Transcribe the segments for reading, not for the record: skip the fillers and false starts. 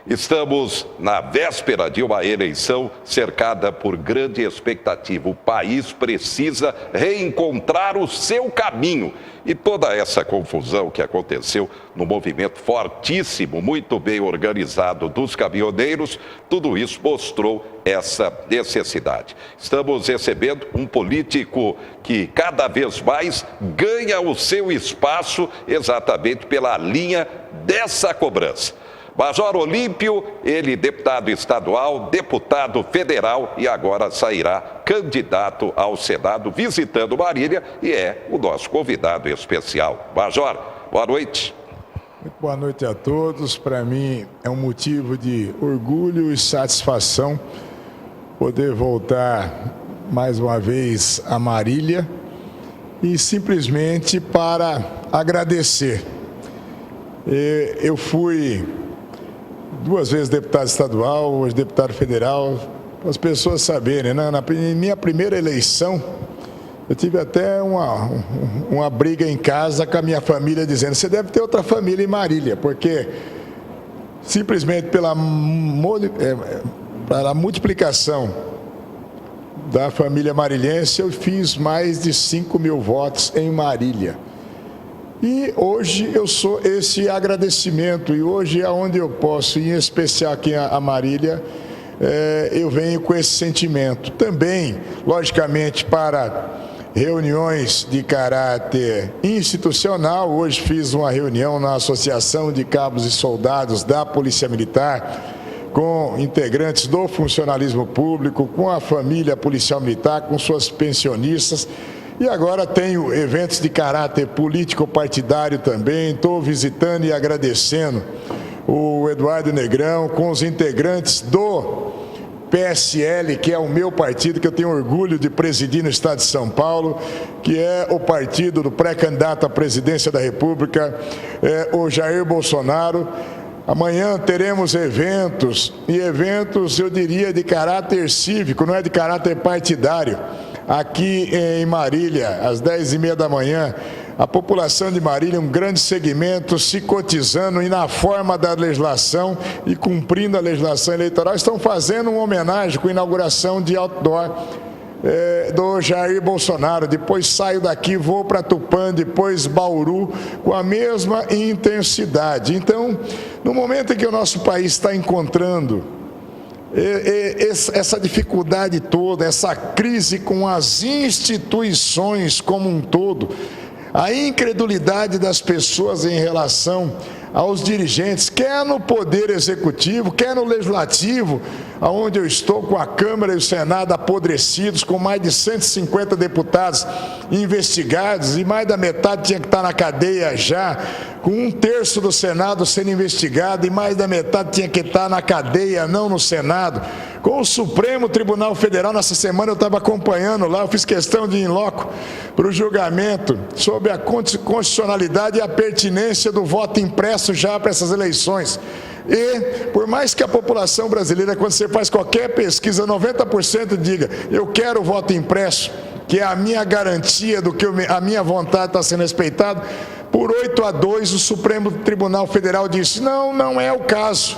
Estamos na véspera de uma eleição cercada por grande expectativa. O país precisa reencontrar o seu caminho. E toda essa confusão que aconteceu no movimento fortíssimo, muito bem organizado dos caminhoneiros, tudo isso mostrou essa necessidade. Estamos recebendo um político que cada vez mais ganha o seu espaço exatamente pela linha dessa cobrança. Major Olímpio, ele deputado estadual, deputado federal e agora sairá candidato ao Senado visitando Marília e é o nosso convidado especial. Major, boa noite. Muito boa noite a todos. Para mim é um motivo de orgulho e satisfação poder voltar mais uma vez a Marília e simplesmente para agradecer. Eu fui 2 vezes deputado estadual, hoje deputado federal, para as pessoas saberem, né? Na minha primeira eleição, eu tive até uma briga em casa com a minha família, dizendo, você deve ter outra família em Marília, porque simplesmente pela multiplicação da família marilhense, eu fiz mais de 5.000 votos em Marília. E hoje eu sou esse agradecimento, e hoje é onde eu posso, em especial aqui a Marília, eu venho com esse sentimento. Também, logicamente, para reuniões de caráter institucional, hoje fiz uma reunião na Associação de Cabos e Soldados da Polícia Militar, com integrantes do funcionalismo público, com a família policial militar, com suas pensionistas. E agora tenho eventos de caráter político-partidário também. Estou visitando e agradecendo o Eduardo Negrão, com os integrantes do PSL, que é o meu partido, que eu tenho orgulho de presidir no estado de São Paulo, que é o partido do pré-candidato à presidência da República, o Jair Bolsonaro. Amanhã teremos eventos, e eventos, eu diria, de caráter cívico, não é de caráter partidário. Aqui em Marília, às 10h30 da manhã, a população de Marília, um grande segmento, se cotizando e na forma da legislação e cumprindo a legislação eleitoral, estão fazendo uma homenagem com a inauguração de outdoor do Jair Bolsonaro. Depois saio daqui, vou para Tupã, depois Bauru, com a mesma intensidade. Então, no momento em que o nosso país está encontrando essa dificuldade toda, essa crise com as instituições como um todo, a incredulidade das pessoas em relação aos dirigentes, quer no Poder Executivo, quer no Legislativo, onde eu estou com a Câmara e o Senado apodrecidos, com mais de 150 deputados investigados, e mais da metade tinha que estar na cadeia já, com 1/3 do Senado sendo investigado, e mais da metade tinha que estar na cadeia, não no Senado. Com o Supremo Tribunal Federal, nessa semana eu estava acompanhando lá, eu fiz questão de ir em loco para o julgamento sobre a constitucionalidade e a pertinência do voto impresso já para essas eleições. E, por mais que a população brasileira, quando você faz qualquer pesquisa, 90% diga, eu quero o voto impresso, que é a minha garantia do que a minha vontade está sendo respeitada, por 8-2 o Supremo Tribunal Federal disse, não é o caso,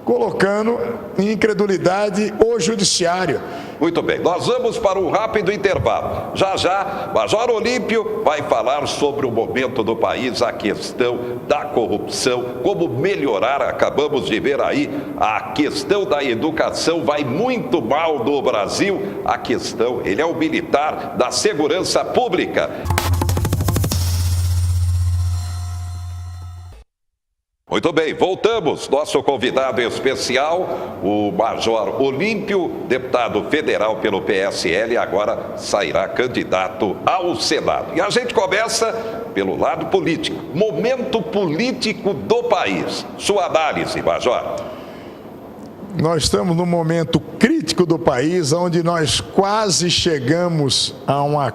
colocando em incredulidade o judiciário. Muito bem, nós vamos para um rápido intervalo. Já, Major Olímpio vai falar sobre o momento do país, a questão da corrupção, como melhorar. Acabamos de ver aí, a questão da educação vai muito mal no Brasil. A questão, ele é o militar da segurança pública. Muito bem, voltamos. Nosso convidado especial, o Major Olímpio, deputado federal pelo PSL, agora sairá candidato ao Senado. E a gente começa pelo lado político, momento político do país. Sua análise, Major. Nós estamos num momento crítico do país, onde nós quase chegamos a uma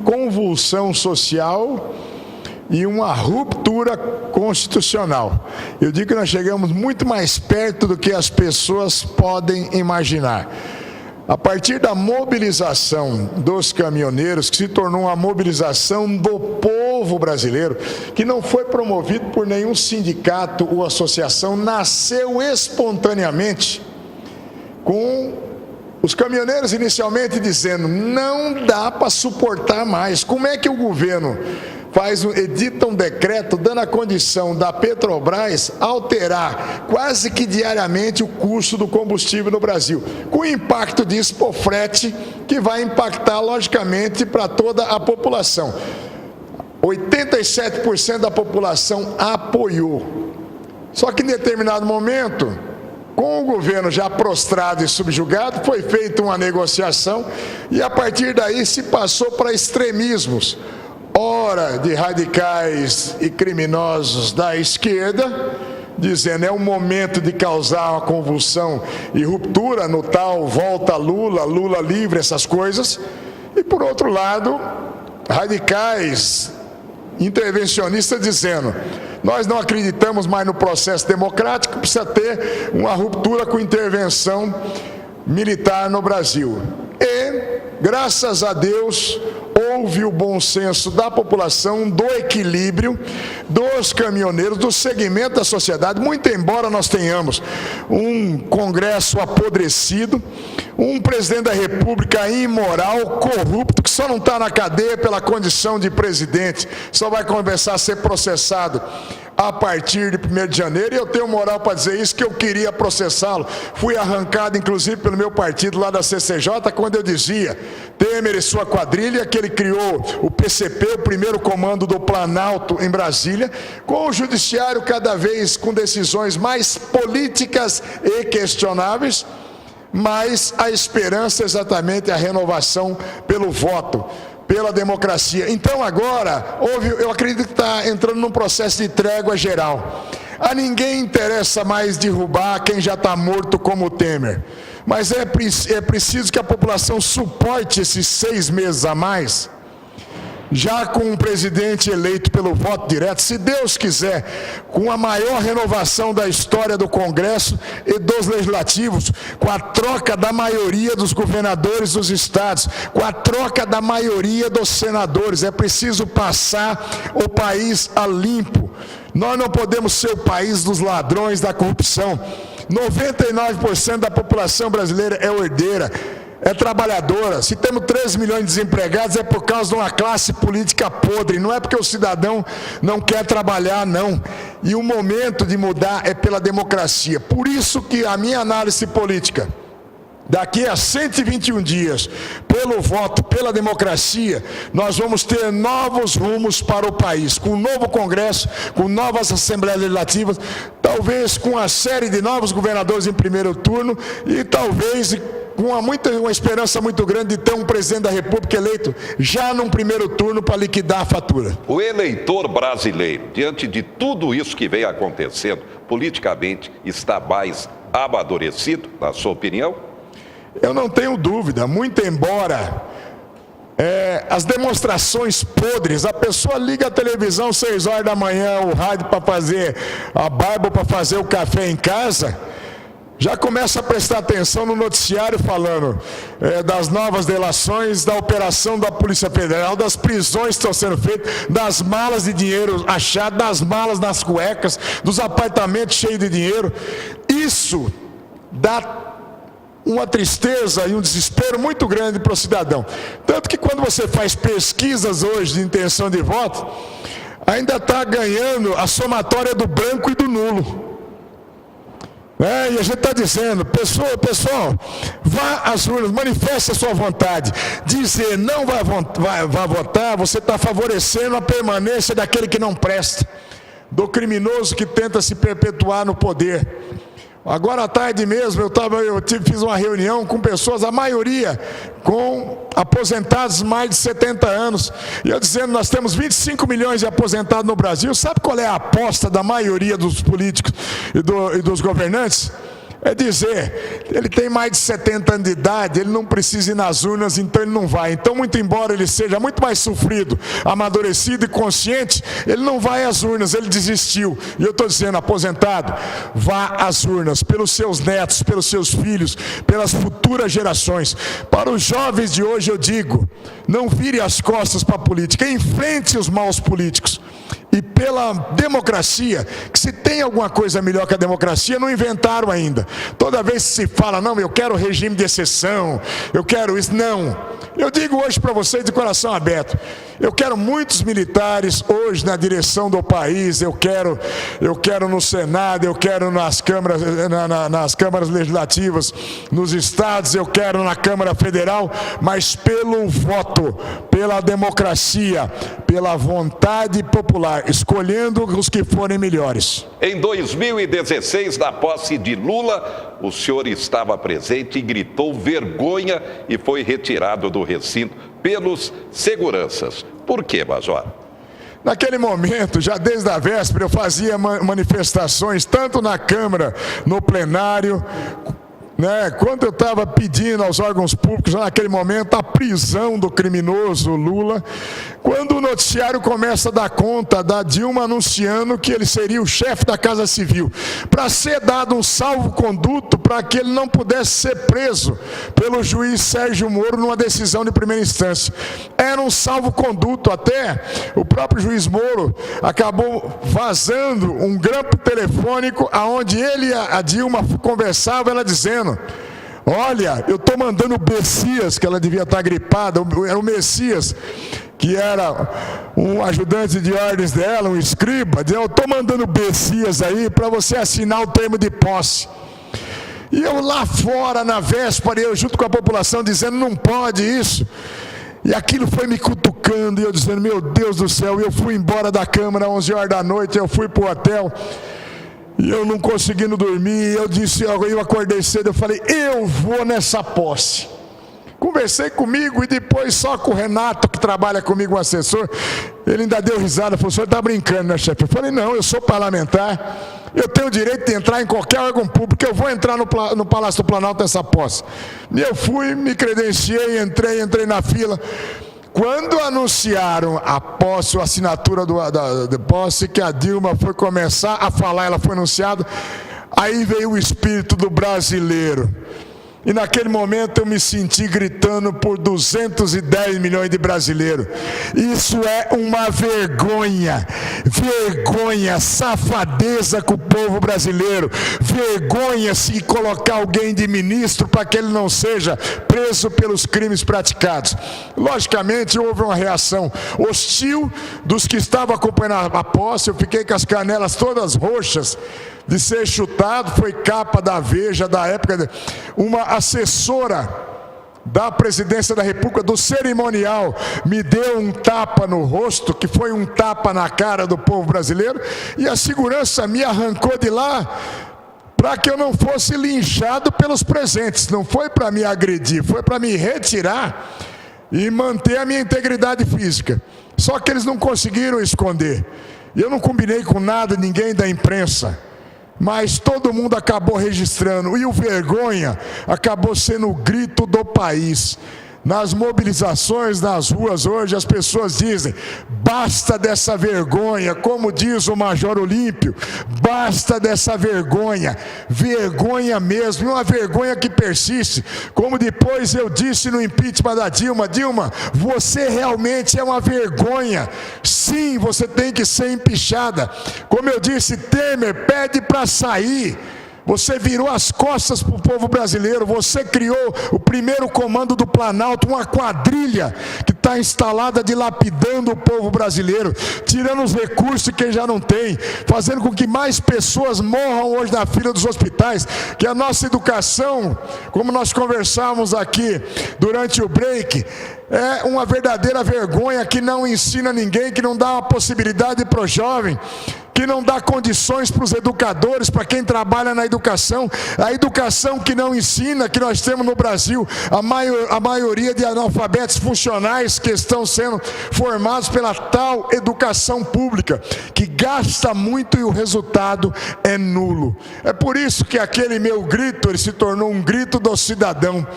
convulsão social e uma ruptura constitucional. Eu digo que nós chegamos muito mais perto do que as pessoas podem imaginar. A partir da mobilização dos caminhoneiros, que se tornou uma mobilização do povo povo brasileiro, que não foi promovido por nenhum sindicato ou associação, nasceu espontaneamente, com os caminhoneiros inicialmente dizendo: não dá para suportar mais. Como é que o governo edita um decreto dando a condição da Petrobras alterar quase que diariamente o custo do combustível no Brasil, com o impacto disso para o frete, que vai impactar logicamente para toda a população. 87% da população apoiou. Só que em determinado momento, com o governo já prostrado e subjugado, foi feita uma negociação e a partir daí se passou para extremismos. Ora de radicais e criminosos da esquerda, dizendo é o momento de causar uma convulsão e ruptura no tal volta Lula, Lula livre, essas coisas. E por outro lado, radicais intervencionistas dizendo: nós não acreditamos mais no processo democrático, precisa ter uma ruptura com intervenção militar no Brasil. E, graças a Deus, houve o bom senso da população, do equilíbrio, dos caminhoneiros, do segmento da sociedade, muito embora nós tenhamos um Congresso apodrecido, um presidente da República imoral, corrupto, que só não está na cadeia pela condição de presidente, só vai começar a ser processado a partir de 1º de janeiro, e eu tenho moral para dizer isso, que eu queria processá-lo. Fui arrancado, inclusive, pelo meu partido lá da CCJ, quando eu dizia: Temer e sua quadrilha, que ele criou o PCP, o primeiro comando do Planalto em Brasília, com o judiciário cada vez com decisões mais políticas e questionáveis, mas a esperança exatamente é a renovação pelo voto, pela democracia. Então agora, eu acredito que está entrando num processo de trégua geral. A ninguém interessa mais derrubar quem já está morto como o Temer. Mas é preciso que a população suporte esses 6 meses a mais, já com um presidente eleito pelo voto direto, se Deus quiser, com a maior renovação da história do Congresso e dos legislativos, com a troca da maioria dos governadores dos estados, com a troca da maioria dos senadores. É preciso passar o país a limpo. Nós não podemos ser o país dos ladrões, da corrupção. 99% da população brasileira é herdeira, é trabalhadora. Se temos 13 milhões de desempregados, é por causa de uma classe política podre, não é porque o cidadão não quer trabalhar, não. E o momento de mudar é pela democracia. Por isso que a minha análise política, daqui a 121 dias, pelo voto, pela democracia, nós vamos ter novos rumos para o país, com um novo Congresso, com novas Assembleias Legislativas, talvez com uma série de novos governadores em primeiro turno e talvez com uma esperança muito grande de ter um presidente da República eleito já num primeiro turno para liquidar a fatura. O eleitor brasileiro, diante de tudo isso que vem acontecendo, politicamente, está mais amadurecido, na sua opinião? Eu não tenho dúvida, muito embora as demonstrações podres, a pessoa liga a televisão 6 horas da manhã, o rádio para fazer a barba, para fazer o café em casa, já começa a prestar atenção no noticiário falando das novas delações, da operação da Polícia Federal, das prisões que estão sendo feitas, das malas de dinheiro achadas, das malas nas cuecas, dos apartamentos cheios de dinheiro. Isso dá uma tristeza e um desespero muito grande para o cidadão. Tanto que quando você faz pesquisas hoje de intenção de voto, ainda está ganhando a somatória do branco e do nulo. E a gente está dizendo: pessoal, vá às urnas, manifeste a sua vontade. Dizer não vai votar, você está favorecendo a permanência daquele que não presta, do criminoso que tenta se perpetuar no poder. Agora à tarde mesmo fiz uma reunião com pessoas, a maioria com aposentados mais de 70 anos, e eu dizendo: nós temos 25 milhões de aposentados no Brasil. Sabe qual é a aposta da maioria dos políticos e dos governantes? É dizer, ele tem mais de 70 anos de idade, ele não precisa ir nas urnas, então ele não vai. Então, muito embora ele seja muito mais sofrido, amadurecido e consciente, ele não vai às urnas, ele desistiu. E eu estou dizendo, aposentado, vá às urnas, pelos seus netos, pelos seus filhos, pelas futuras gerações. Para os jovens de hoje eu digo, não vire as costas para a política, enfrente os maus políticos. E pela democracia, que se tem alguma coisa melhor que a democracia, não inventaram ainda. Toda vez que se fala, não, eu quero regime de exceção, eu quero isso, não. Eu digo hoje para vocês de coração aberto, eu quero muitos militares hoje na direção do país, eu quero no Senado, eu quero nas câmaras legislativas, nos estados, eu quero na Câmara Federal, mas pelo voto, pela democracia, pela vontade popular, escolhendo os que forem melhores. Em 2016, na posse de Lula, o senhor estava presente e gritou vergonha e foi retirado do recinto pelos seguranças. Por quê, Major? Naquele momento, já desde a véspera, eu fazia manifestações, tanto na Câmara, no plenário, quando eu estava pedindo aos órgãos públicos, já naquele momento, a prisão do criminoso Lula, quando o noticiário começa a dar conta da Dilma anunciando que ele seria o chefe da Casa Civil, para ser dado um salvo-conduto para que ele não pudesse ser preso pelo juiz Sérgio Moro numa decisão de primeira instância. Era um salvo-conduto, até o próprio juiz Moro acabou vazando um grampo telefônico aonde ele e a Dilma conversavam, ela dizendo: olha, eu estou mandando o Messias, que ela devia estar gripada, era o Messias, que era um ajudante de ordens dela, um escriba, eu estou mandando o Messias aí para você assinar o termo de posse. E eu lá fora, na véspera, eu junto com a população dizendo, não pode isso. E aquilo foi me cutucando, e eu dizendo, meu Deus do céu, e eu fui embora da Câmara às 11 horas da noite, eu fui para o hotel, e eu não conseguindo dormir, eu acordei cedo, eu falei, eu vou nessa posse. Conversei comigo e depois só com o Renato, que trabalha comigo, um assessor, ele ainda deu risada, falou, o senhor está brincando, né, chefe? Eu falei, não, eu sou parlamentar, eu tenho o direito de entrar em qualquer órgão público, eu vou entrar no Palácio do Planalto nessa posse. E eu fui, me credenciei, entrei na fila. Quando anunciaram a posse, a assinatura da posse, que a Dilma foi começar a falar, ela foi anunciada, aí veio o espírito do brasileiro. E naquele momento eu me senti gritando por 210 milhões de brasileiros. Isso é uma vergonha, safadeza com o povo brasileiro. Vergonha se colocar alguém de ministro para que ele não seja preso pelos crimes praticados. Logicamente houve uma reação hostil dos que estavam acompanhando a posse. Eu fiquei com as canelas todas roxas de ser chutado, foi capa da Veja da época, uma assessora da presidência da República, do cerimonial, me deu um tapa no rosto, que foi um tapa na cara do povo brasileiro, e a segurança me arrancou de lá para que eu não fosse linchado pelos presentes. Não foi para me agredir, foi para me retirar e manter a minha integridade física. Só que eles não conseguiram esconder. Eu não combinei com nada, ninguém da imprensa, mas todo mundo acabou registrando, e o vergonha acabou sendo o grito do país. Nas mobilizações nas ruas hoje, as pessoas dizem, basta dessa vergonha, como diz o Major Olímpio, basta dessa vergonha, vergonha mesmo, uma vergonha que persiste, como depois eu disse no impeachment da Dilma, Dilma, você realmente é uma vergonha, sim, você tem que ser empichada, como eu disse, Temer pede para sair. Você virou as costas para o povo brasileiro, você criou o primeiro comando do Planalto, uma quadrilha que está instalada dilapidando o povo brasileiro, tirando os recursos que ele já não tem, fazendo com que mais pessoas morram hoje na fila dos hospitais, que a nossa educação, como nós conversávamos aqui durante o break, é uma verdadeira vergonha, que não ensina ninguém, que não dá uma possibilidade para o jovem que não dá condições para os educadores, para quem trabalha na educação, a educação que não ensina, que nós temos no Brasil, a maioria de analfabetos funcionais que estão sendo formados pela tal educação pública, que gasta muito e o resultado é nulo. É por isso que aquele meu grito, ele se tornou um grito do cidadão.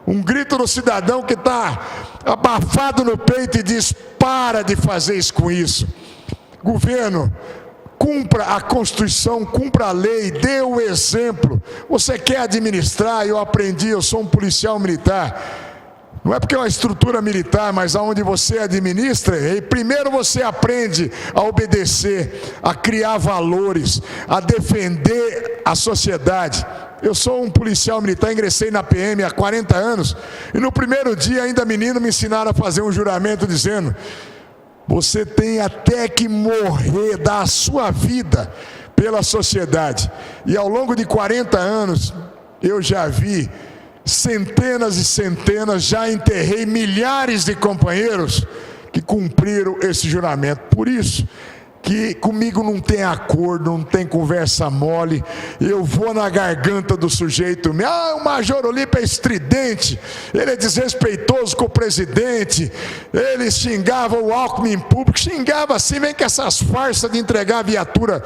Um grito do cidadão que está abafado no peito e diz: para de fazer isso com isso. Governo, cumpra a Constituição, cumpra a lei, dê o exemplo. Você quer administrar? Eu aprendi, eu sou um policial militar. Não é porque é uma estrutura militar, mas aonde você administra, e primeiro você aprende a obedecer, a criar valores, a defender a sociedade. Eu sou um policial militar, ingressei na PM há 40 anos, e no primeiro dia, ainda menino, me ensinaram a fazer um juramento dizendo: você tem até que morrer, dar a sua vida pela sociedade. E ao longo de 40 anos, eu já vi centenas e centenas, já enterrei milhares de companheiros que cumpriram esse juramento. Por isso que comigo não tem acordo, não tem conversa mole. Eu vou na garganta do sujeito. O Major Olímpio é estridente, ele é desrespeitoso com o presidente, ele xingava o Alckmin em público, xingava assim, vem com essas farsas de entregar a viatura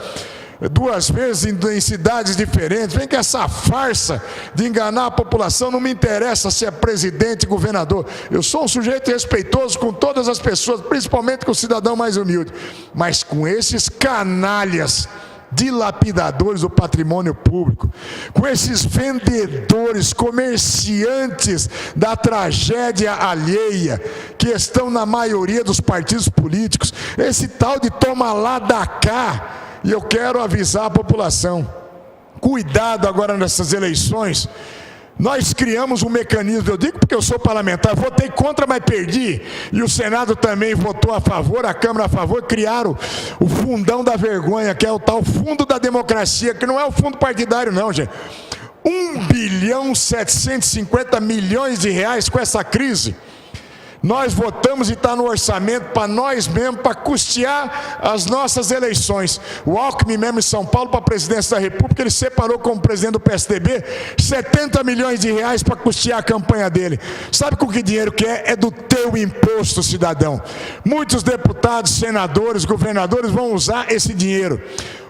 2 vezes em cidades diferentes, vem com essa farsa de enganar a população. Não me interessa se é presidente, governador, eu sou um sujeito respeitoso com todas as pessoas, principalmente com o cidadão mais humilde, mas com esses canalhas dilapidadores do patrimônio público, com esses vendedores, comerciantes da tragédia alheia, que estão na maioria dos partidos políticos, esse tal de toma lá da cá. E eu quero avisar a população: cuidado agora nessas eleições. Nós criamos um mecanismo, eu digo porque eu sou parlamentar, votei contra, mas perdi, e o Senado também votou a favor, a Câmara a favor, criaram o fundão da vergonha, que é o tal fundo da democracia, que não é o fundo partidário não, gente. 1.750 bilhões com essa crise. Nós votamos e está no orçamento para nós mesmos, para custear as nossas eleições. O Alckmin mesmo em São Paulo, para a presidência da República, ele separou como presidente do PSDB 70 milhões de reais para custear a campanha dele. Sabe com que dinheiro que é? É do teu imposto, cidadão. Muitos deputados, senadores, governadores vão usar esse dinheiro.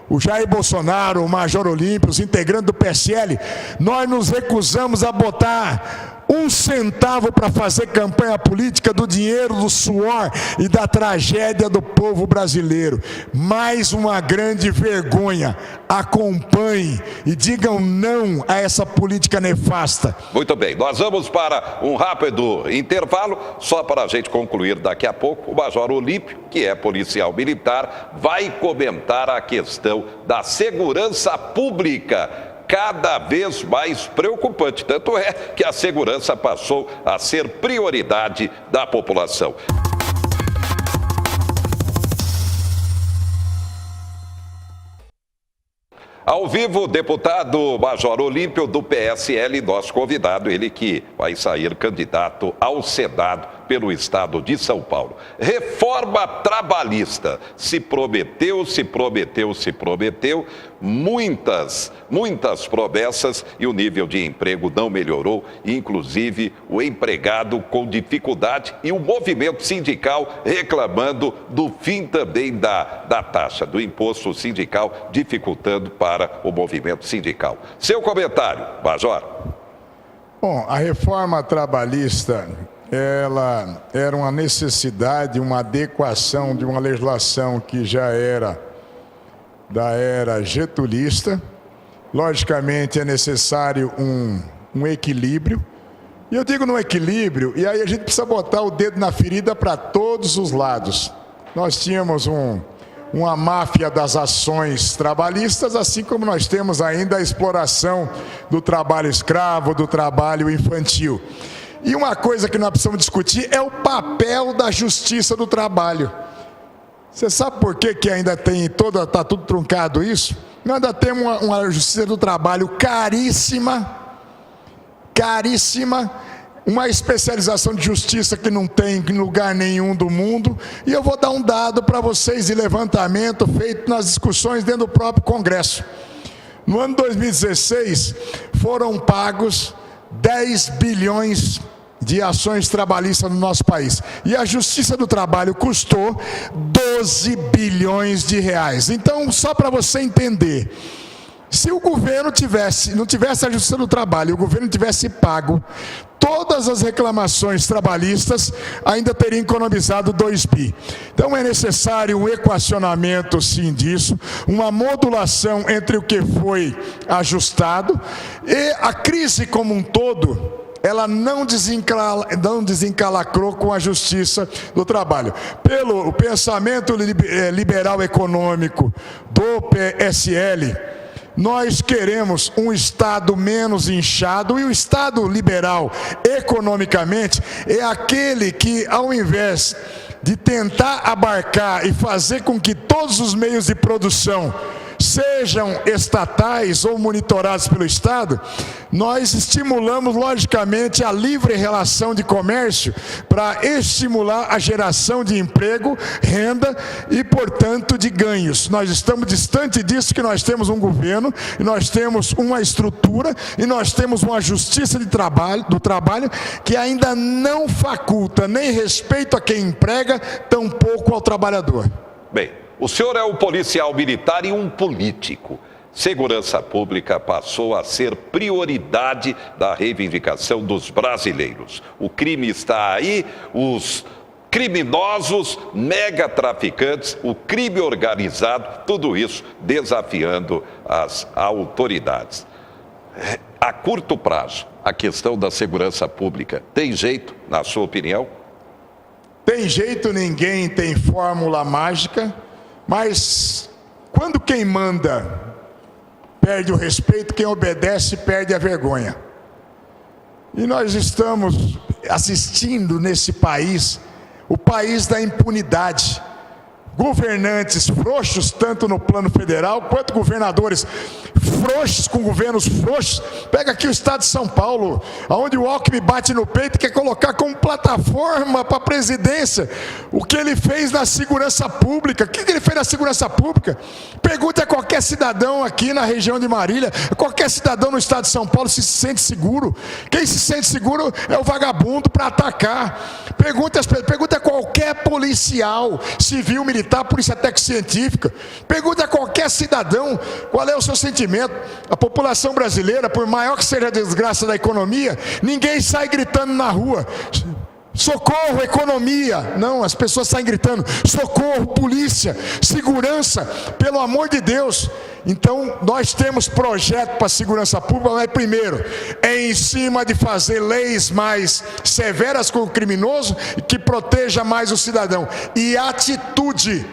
O Jair Bolsonaro, o Major Olímpio, os integrantes do PSL, nós nos recusamos a botar 1 centavo para fazer campanha política do dinheiro, do suor e da tragédia do povo brasileiro. Mais uma grande vergonha. Acompanhem e digam não a essa política nefasta. Muito bem, nós vamos para um rápido intervalo, só para a gente concluir daqui a pouco. O Major Olímpio, que é policial militar, vai comentar a questão da segurança pública, cada vez mais preocupante. Tanto é que a segurança passou a ser prioridade da população. Ao vivo, deputado Major Olímpio do PSL, nosso convidado, ele que vai sair candidato ao Senado pelo estado de São Paulo. Reforma trabalhista. Se prometeu, muitas promessas, e o nível de emprego não melhorou, inclusive o empregado com dificuldade e o movimento sindical reclamando do fim também da taxa, do imposto sindical, dificultando para o movimento sindical. Seu comentário, Major. Bom, a reforma trabalhista, ela era uma necessidade, uma adequação de uma legislação que já era da era getulista. Logicamente é necessário um equilíbrio, e eu digo no equilíbrio, e aí a gente precisa botar o dedo na ferida para todos os lados. Nós tínhamos uma máfia das ações trabalhistas, assim como nós temos ainda a exploração do trabalho escravo, do trabalho infantil. E uma coisa que nós precisamos discutir é o papel da justiça do trabalho. Você sabe por que ainda tem está tudo truncado isso? Nós ainda temos uma justiça do trabalho caríssima, uma especialização de justiça que não tem em lugar nenhum do mundo. E eu vou dar um dado para vocês de levantamento feito nas discussões dentro do próprio Congresso. No ano 2016, foram pagos 10 bilhões de ações trabalhistas no nosso país. E a Justiça do Trabalho custou 12 bilhões de reais. Então, só para você entender, se o governo não tivesse a Justiça do Trabalho, e o governo tivesse pago todas as reclamações trabalhistas, ainda teria economizado 2 bi. Então é necessário um equacionamento, sim, disso, uma modulação entre o que foi ajustado e a crise como um todo. Ela não desencalacrou com a Justiça do Trabalho. Pelo pensamento liberal econômico do PSL, nós queremos um Estado menos inchado, e o Estado liberal, economicamente, é aquele que, ao invés de tentar abarcar e fazer com que todos os meios de produção sejam estatais ou monitorados pelo Estado, nós estimulamos, logicamente, a livre relação de comércio para estimular a geração de emprego, renda e, portanto, de ganhos. Nós estamos distante disso, que nós temos um governo, e nós temos uma estrutura, e nós temos uma justiça do trabalho que ainda não faculta nem respeito a quem emprega, tampouco ao trabalhador. Bem, o senhor é um policial militar e um político. Segurança pública passou a ser prioridade da reivindicação dos brasileiros. O crime está aí, os criminosos, megatraficantes, o crime organizado, tudo isso desafiando as autoridades. A curto prazo, a questão da segurança pública tem jeito, na sua opinião? Tem jeito, ninguém tem fórmula mágica, mas quando quem manda perde o respeito, quem obedece perde a vergonha. E nós estamos assistindo nesse país, o país da impunidade. Governantes frouxos, tanto no plano federal, quanto governadores frouxos, com governos frouxos. Pega aqui o estado de São Paulo, onde o Alckmin bate no peito e quer colocar como plataforma para a presidência o que ele fez na segurança pública. O que ele fez na segurança pública? Pergunte a qualquer cidadão aqui na região de Marília, qualquer cidadão no estado de São Paulo se sente seguro. Quem se sente seguro é o vagabundo para atacar. Pergunte a qualquer policial, civil, militar, polícia técnico-científica. Pergunte a qualquer cidadão qual é o seu sentimento. A população brasileira, por maior que seja a desgraça da economia, ninguém sai gritando na rua: socorro, economia. Não, as pessoas saem gritando: socorro, polícia, segurança, pelo amor de Deus. Então, nós temos projeto para a segurança pública, mas primeiro, é em cima de fazer leis mais severas com o criminoso e que proteja mais o cidadão. E atitude,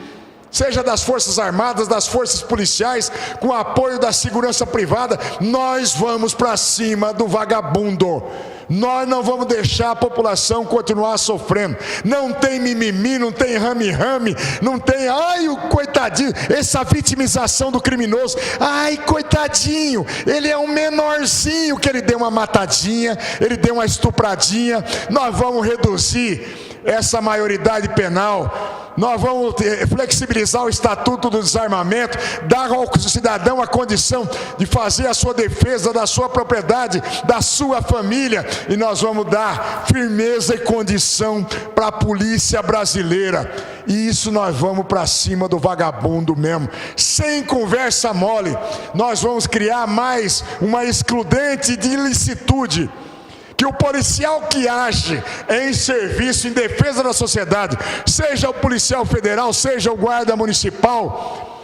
seja das Forças Armadas, das Forças Policiais, com o apoio da segurança privada, nós vamos para cima do vagabundo. Nós não vamos deixar a população continuar sofrendo. Não tem mimimi, não tem rame-rame, não tem, ai, o coitadinho, essa vitimização do criminoso. Ai, coitadinho, ele é um menorzinho, que ele deu uma matadinha, ele deu uma estupradinha. Nós vamos reduzir essa maioridade penal. Nós vamos flexibilizar o Estatuto do Desarmamento, dar ao cidadão a condição de fazer a sua defesa da sua propriedade, da sua família, e nós vamos dar firmeza e condição para a polícia brasileira. E isso nós vamos para cima do vagabundo mesmo, sem conversa mole. Nós vamos criar mais uma excludente de ilicitude, que o policial que age em serviço, em defesa da sociedade, seja o policial federal, seja o guarda municipal,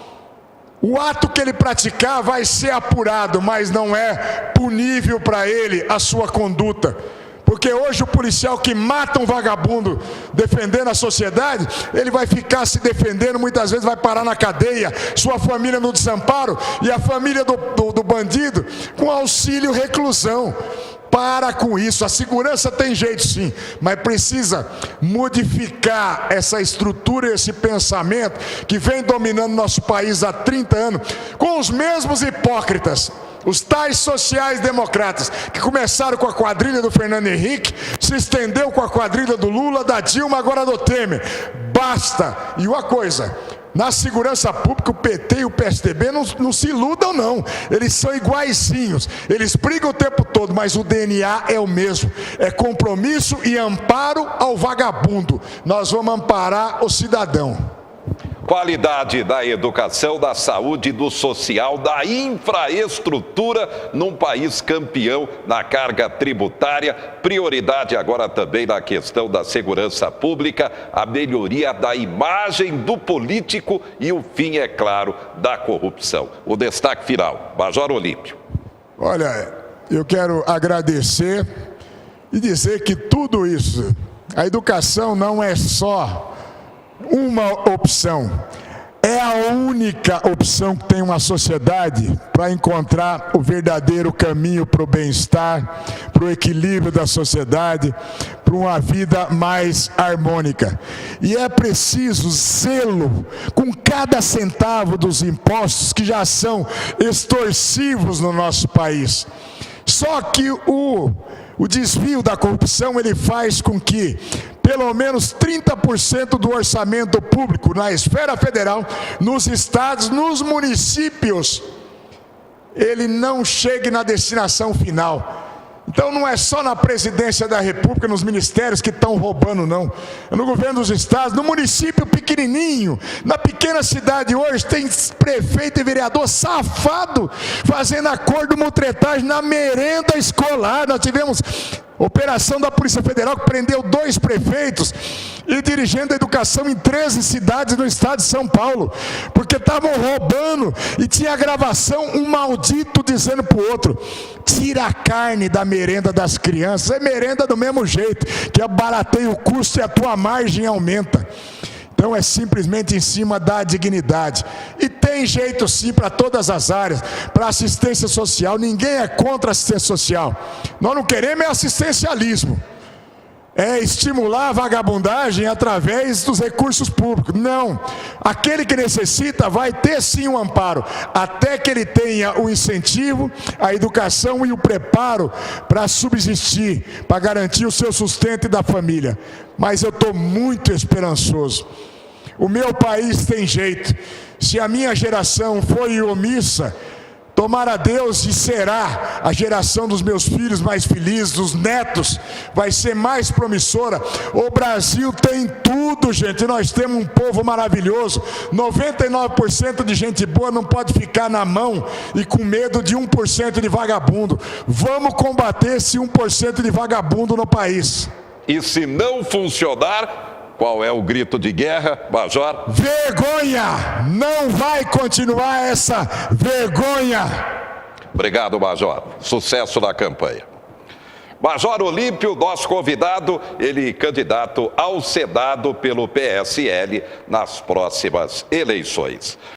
o ato que ele praticar vai ser apurado, mas não é punível para ele a sua conduta. Porque hoje o policial que mata um vagabundo defendendo a sociedade, ele vai ficar se defendendo, muitas vezes vai parar na cadeia, sua família no desamparo, e a família do bandido com auxílio reclusão. Para com isso, a segurança tem jeito sim, mas precisa modificar essa estrutura, esse pensamento que vem dominando nosso país há 30 anos, com os mesmos hipócritas Os tais sociais-democratas, que começaram com a quadrilha do Fernando Henrique, se estendeu com a quadrilha do Lula, da Dilma, agora do Temer. Basta! E uma coisa, na segurança pública, o PT e o PSDB não se iludam, não. Eles são iguaizinhos. Eles brigam o tempo todo, mas o DNA é o mesmo. É compromisso e amparo ao vagabundo. Nós vamos amparar o cidadão. Qualidade da educação, da saúde, do social, da infraestrutura num país campeão na carga tributária. Prioridade agora também na questão da segurança pública, a melhoria da imagem do político e o fim, é claro, da corrupção. O destaque final, Major Olímpio. Olha, eu quero agradecer e dizer que tudo isso, a educação não é só uma opção, é a única opção que tem uma sociedade para encontrar o verdadeiro caminho para o bem-estar, para o equilíbrio da sociedade, para uma vida mais harmônica. E é preciso zelo com cada centavo dos impostos que já são extorsivos no nosso país. Só que o desvio da corrupção, ele faz com que pelo menos 30% do orçamento público na esfera federal, nos estados, nos municípios, ele não chegue na destinação final. Então não é só na presidência da República, nos ministérios que estão roubando, não. É no governo dos estados, no município pequenininho, na pequena cidade hoje, tem prefeito e vereador safado fazendo acordo mutretagem na merenda escolar. Nós tivemos operação da Polícia Federal que prendeu 2 prefeitos e dirigendo a educação em 13 cidades no estado de São Paulo, porque estavam roubando e tinha a gravação, um maldito dizendo para o outro: tira a carne da merenda das crianças, é merenda do mesmo jeito, que abarateia o custo e a tua margem aumenta. Então é simplesmente em cima da dignidade. E tem jeito sim para todas as áreas, para assistência social. Ninguém é contra a assistência social. Nós não queremos é assistencialismo. É estimular a vagabundagem através dos recursos públicos. Não. Aquele que necessita vai ter sim um amparo, até que ele tenha o incentivo, a educação e o preparo para subsistir, para garantir o seu sustento e da família. Mas eu estou muito esperançoso. O meu país tem jeito. Se a minha geração foi omissa, tomara Deus, e será a geração dos meus filhos mais felizes, dos netos, vai ser mais promissora. O Brasil tem tudo, gente. Nós temos um povo maravilhoso. 99% de gente boa não pode ficar na mão e com medo de 1% de vagabundo. Vamos combater esse 1% de vagabundo no país. E se não funcionar, qual é o grito de guerra, Major? Vergonha! Não vai continuar essa vergonha! Obrigado, Major. Sucesso na campanha. Major Olímpio, nosso convidado, ele candidato ao Senado pelo PSL nas próximas eleições.